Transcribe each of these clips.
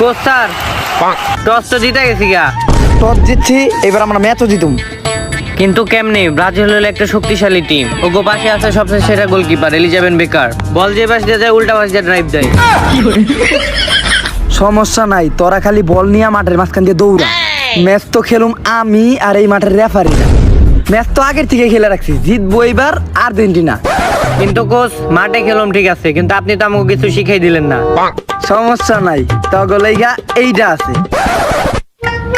Coach sir toss তো জিতে গেছি গা। টস জিতছি, এবার আমরা ম্যাচও জিতুম। কিন্তু কেমনে? ব্রাজিল হলো একটা শক্তিশালী টিম। ওগো পাশে আছে সবচেয়ে সেরা গোলকিপার এলিজাবেথ বেকার। বল যে পাশ দিয়ে যায় উল্টা পাশ দিয়ে ড্রাইভ দেয়। সমস্যা নাই, তোরা খালি বল নিয়ে মাঠের মাঝখান দিয়ে দৌড়া। ম্যাচ তো খেলুম আমি আর এই মাঠের রেফারিরা। ম্যাচ তো আগের থেকে খেলে রাখছি, জিতবো এবার আর্জেন্টিনা। কিন্তু কোচ মাঠে খেলুম ঠিক আছে, কিন্তু আপনি তো আমাকে কিছু শিখাই দিলেন না। সমস্যা নাই, তগলাইগা এইটা আছে।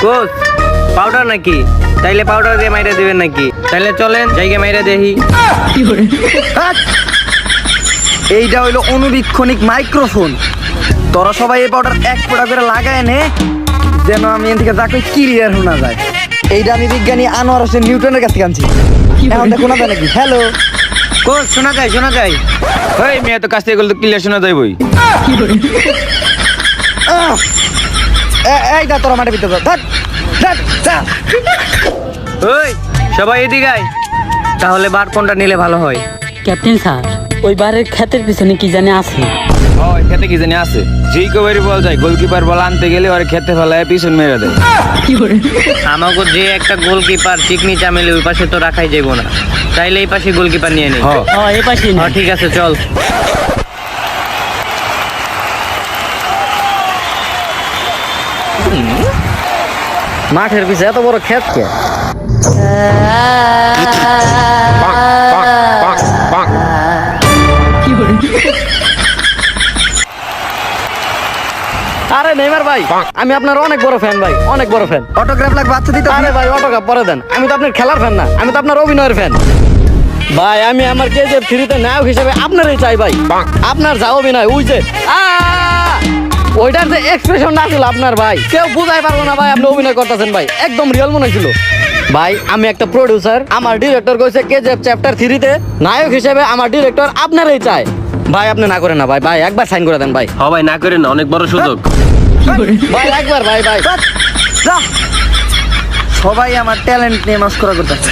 কোচ পাউডার নাকি? তাইলে পাউডার দিয়ে মাইরে দিবেন নাকি? তাইলে চলেন জায়গা মাইরে দেখি। হাট! এইটা হইলো অনুবীক্ষণিক মাইক্রোফোন। তোরা সবাই এই পাউডার এক ফোঁটা করে লাগায় নে, যেন আমি এখান থেকে যাকে ক্লিয়ার শোনা যায়। এইটা আমি বিজ্ঞানী আনোয়ার হোসেন নিউটনের কাছে আনছি। এখন দেখো না নাকি? হ্যালো কোচ শোনা যায় শোনা যায়। এই মেয়ে তো কাছ থেকে গেলে তো ক্লিয়ার শোনা যাইবই। এইটা তোরা মাঠে ভিতরে ধর ধর যা। ওই সবাই এদিকে আয়। তাহলে বার কোনটা নিলে ভালো হয়? ক্যাপ্টেন স্যার, ওই বারের ক্ষেতের পিছনে কি জানি আছে। ওই খেতে কি জানি আছে, যেই কবারই বল যায় গোলকিপার বল আনতে গেলে ওর খেতে ফেলায় পিছন মেরে দেয়। আমাকে যে একটা গোলকিপার চিকনি চামেলি ওই পাশে তো রাখাই যাইব না, তাইলে এই পাশে গোলকিপার নিয়ে নেই। এই পাশে না। ঠিক আছে চল। মাঠের পিছে এত বড় ক্ষেত কে? আরে নেইমার ভাই, আমি আপনার অনেক বড় ফ্যান ভাই, অনেক বড় ফ্যান। অটোগ্রাফ লাগবে, আচ্ছা দিতে। আরে ভাই অটোগ্রাফ পরে দেন, আমি তো আপনার খেলার ফ্যান না, আমি তো আপনার অভিনয়ের ফ্যান ভাই। আমি আমার কেজিএফ 3-তে নায়ক হিসেবে আপনারই চাই ভাই। আপনার যা অভিনয় ওই যে ওইটার যে এক্সপ্রেশন না ছিল আপনার ভাই, কেউ বুঝাই পারবো না ভাই। আপনি অভিনয় করতেছেন ভাই, একদম রিয়েল মনে ছিল ভাই। আমি একটা প্রডিউসার, আমার ডিরেক্টর কইছে কেজিএফ চ্যাপ্টার 3-তে নায়ক হিসেবে আমার ডিরেক্টর আপনারই চাই ভাই। আপনি না করেন না ভাই, ভাই একবার সাইন করে দেন ভাই। হ ভাই না করেন না, অনেক বড় সুযোগ ভাই একবার ভাই ভাই। যা। সবাই আমার ট্যালেন্ট নিয়ে নষ্ট করতেছে।